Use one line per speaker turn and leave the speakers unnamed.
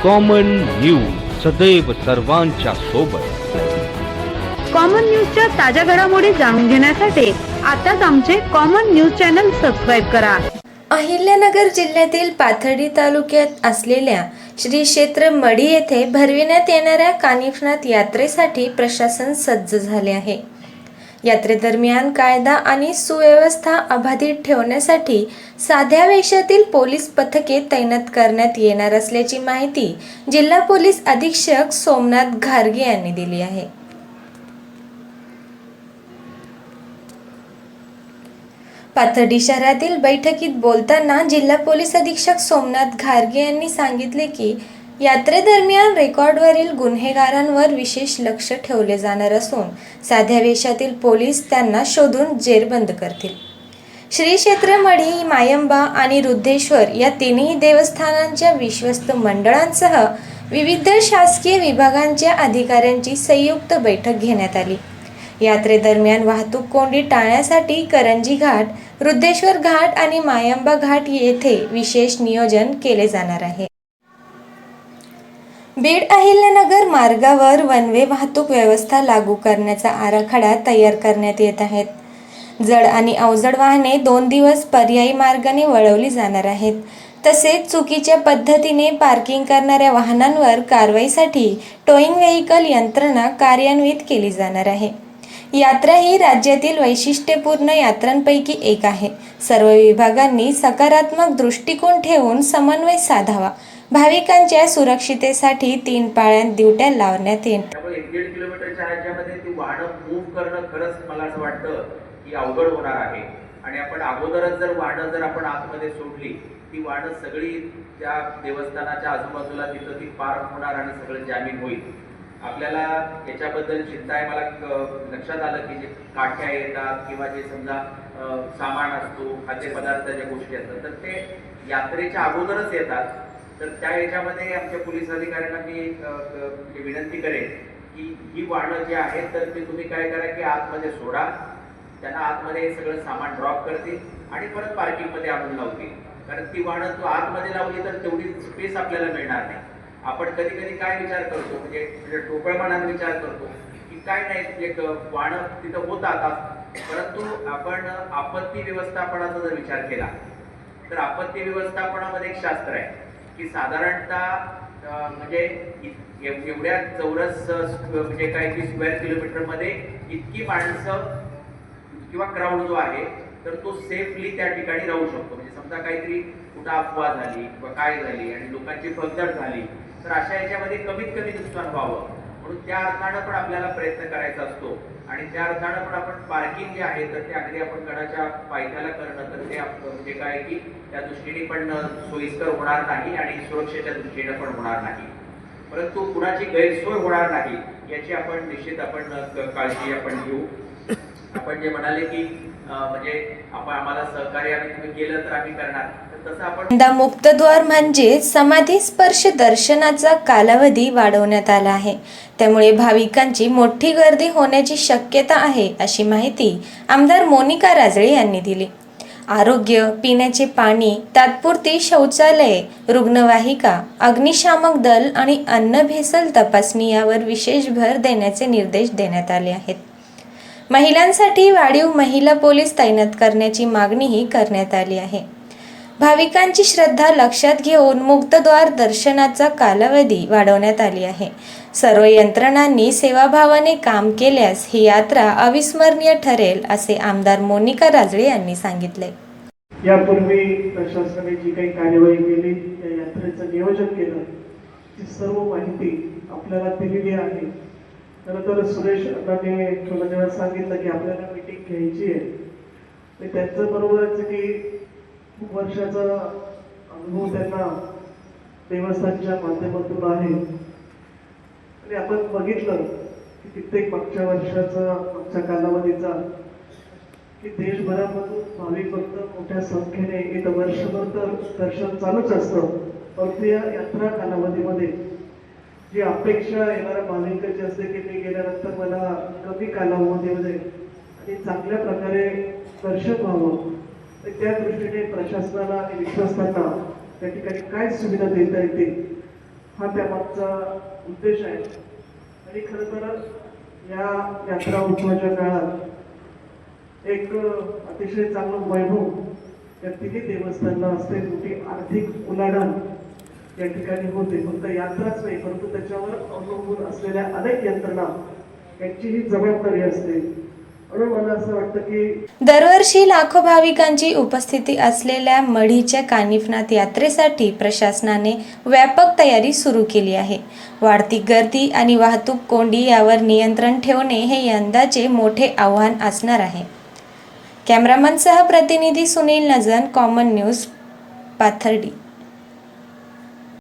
Common news सदैव सर्वांच्या सोबत।
कॉमन न्यूजच्या ताज्या घडामोडी जाणून घेण्यासाठी आताच आमचे कॉमन न्यूज चॅनल सबस्क्राइब करा।
अहिल्यानगर जिल्ह्यातील पाथर्डी तालुक्यात असलेल्या श्री क्षेत्र मढी येथे भरविण्यात येणाऱ्या कानिफनाथ यात्रेसाठी प्रशासन सज्ज झाले आहे। यात्रेदरम्यान कायदा आणि सुव्यवस्था अबाधित ठेवण्यासाठी साध्या वेशातील पोलीस पथके तैनात करण्यात येणार असल्याची माहिती जिल्हा पोलीस अधीक्षक सोमनाथ घारगे यांनी दिली आहे। पाथर्डी शहरातील बैठकीत बोलताना जिल्हा पोलीस अधीक्षक सोमनाथ घारगे यांनी सांगितले की यात्रेदरम्यान रेकॉर्डवरील गुन्हेगारांवर विशेष लक्ष ठेवले जाणार असून साध्या वेशातील पोलीस त्यांना शोधून जेरबंद करतील। श्री क्षेत्र मढी, मायंबा आणि रुद्धेश्वर या तिन्ही देवस्थानांच्या विश्वस्त मंडळांसह विविध शासकीय विभागांच्या अधिकाऱ्यांची संयुक्त बैठक घेण्यात आली। यात्रेदरम्यान वाहतूक कोंडी टाळण्यासाठी करंजी घाट, रुद्धेश्वर घाट आणि मायंबा घाट येथे विशेष नियोजन केले जाणार आहे। बीड अहिल्यानगर मार्गावर वन वे वाहतूक व्यवस्था लागू करण्याचा आराखडा तयार करण्यात येत आहे। जड आणि अवजड वाहने 2 दिवस पर्यायी मार्गाने वळवली जाणार आहेत। तसेच चुकीच्या पद्धतीने पार्किंग करणाऱ्या वाहनांवर कारवाईसाठी टोईंग व्हेइकल यंत्रणा कार्यान्वित केली जाणार आहे। यात्रा ही राज्यातील वैशिष्ट्यपूर्ण यात्रांपैकी एक आहे। सर्व विभागांनी सकारात्मक दृष्टिकोन ठेवून समन्वय साधावा। भाविकांच्या सुरक्षितेसाठी 3 पाळ्यांत ड्युट्या लावण्यात येईल।
1.5 किलोमीटरच्या ह्याच्यामध्ये ती वाहनं मूव्ह करणं खरंच मला असं वाटतं की अवघड होणार आहे। आणि आपण अगोदरच जर वाहनं जर आपण आतमध्ये सोडली, ती वाहनं सगळी त्या देवस्थानाच्या आजूबाजूला तिथं ती पार्क होणार आणि सगळं जॅमिंग होईल। आपल्याला याच्याबद्दल चिंता आहे। मला लक्षात आलं की जे काठ्या येतात किंवा जे समजा सामान असतो, खाद्यपदार्थाच्या गोष्टी असतात, तर ते यात्रेच्या अगोदरच येतात। तर त्या याच्यामध्ये आमच्या पोलीस अधिकाऱ्यांना मी विनंती करेन की ही वाहनं जी आहेत तर ते तुम्ही काय करा की आतमध्ये सोडा, त्यांना आतमध्ये सगळं सामान ड्रॉप करतील आणि परत पार्किंगमध्ये आणून लावतील। कारण ती वाहनं तू आतमध्ये लावली तर तेवढी स्पेस आपल्याला मिळणार नाही। आपण कधी कधी काय विचार करतो, म्हणजे टोकळपणाने विचार करतो की काय नाही एक वाहनं तिथं होतात, परंतु आपण आपत्ती व्यवस्थापनाचा जर विचार केला तर आपत्ती व्यवस्थापनामध्ये एक शास्त्र आहे की साधारणतः म्हणजे एवढ्या चौरस म्हणजे काय की स्क्वेअर किलोमीटरमध्ये इतकी माणसं किंवा क्राऊड जो आहे तर तो सेफली त्या ठिकाणी राहू शकतो। म्हणजे समजा काहीतरी कुठं अफवा झाली किंवा काय झाली आणि लोकांची भगदड झाली तर अशा याच्यामध्ये कमीत कमी नुकसान व्हावं म्हणून त्या अर्थानं पण आपल्याला प्रयत्न करायचा असतो। आणि त्या अर्थानं पण आपण पार्किंग जे आहे तर ते अगदी आपण गडाच्या पायथ्याला करणं तर ते म्हणजे काय की त्या दृष्टीने पण सोयीस्कर होणार नाही आणि सुरक्षेच्या दृष्टीने पण होणार नाही, परंतु कुणाची गैरसोय होणार नाही याची आपण निश्चित आपण काळजी आपण घेऊ। आपण जे म्हणाले की म्हणजे आपण आम्हाला सहकार्य आम्ही तुम्ही केलं तर आम्ही करणार, तर तसं आपण
यंदा मुक्तद्वार म्हणजे समाधी स्पर्श दर्शनाचा कालावधी वाढवण्यात आला आहे। त्यामुळे भाविकांची मोठी गर्दी होण्याची शक्यता आहे अशी माहिती आमदार मोनिका राजळे यांनी दिली। आरोग्य, पिण्याचे पाणी, तात्पुरती शौचालये, रुग्णवाहिका, अग्निशामक दल आणि अन्न भेसळ तपासणी यावर विशेष भर देण्याचे निर्देश देण्यात आले आहेत। महिलांसाठी वाढीव महिला पोलीस तैनात करण्याची मागणीही करण्यात आली आहे। भाविकांची श्रद्धा लक्षात घेऊन मुक्तद्वार दर्शनाचा कालावधी वाढवण्यात आली आहे। सर्व यंत्रणांनी सेवाभावाने काम केल्यास ही यात्रा अविस्मरणीय ठरेल असे आमदार मोनिका राजळे यांनी सांगितले।
यापूर्वी प्रशासनाने जी काही कार्यवाही केली, या यात्रेचं नियोजन केलं, ती सर्व माहिती आपल्याला दिलेली आहे। खरं तर सुरेश अण्णांनी थोड्या वेळा सांगितलं की आपल्याला मीटिंग घ्यायची आहे। त्यांचं बरोबरच की खूप वर्षाचा अनुभव त्यांना देवस्थानच्या माध्यमातून आहे आणि आपण बघितलं की कित्येक मागच्या वर्षाचा मागच्या कालावधीचा की देशभरामधून भाविक भक्त मोठ्या संख्येने येतं। वर्षभर तर दर्शन चालूच असतं, परंतु या यात्रा कालावधीमध्ये जी अपेक्षा येणाऱ्या भाविकांची असते की मी गेल्यानंतर मला कमी कालावधीमध्ये आणि चांगल्या प्रकारे दर्शन व्हावं, त्या दृष्टीने प्रशासनाला आणि विश्वासांना त्या ठिकाणी काय सुविधा देता येतील हा त्यामागचा उद्देश आहे. आणि खरं तर या यात्रा उत्सवाच्या काळात एक अतिशय चांगलं वैभव या तिन्ही देवस्थानांना असते. मोठी आर्थिक उलाढाल या ठिकाणी होते. फक्त यात्राच नाही, परंतु त्याच्यावर अवलंबून असलेल्या अनेक यंत्रणा यांचीही जबाबदारी असते. म्हणून मला असं वाटतं की
दरवर्षी लाखो भाविकांची उपस्थिती असलेल्या मढीच्या कानिफनाथ यात्रेसाठी प्रशासनाने व्यापक तयारी सुरू केली आहे. वाढती गर्दी आणि वाहतूक कोंडी यावर नियंत्रण ठेवणे हे यंदाचे मोठे आव्हान असणार आहे. कॅमेरामनसह प्रतिनिधी सुनील नजन, कॉमन न्यूज, पाथर्डी.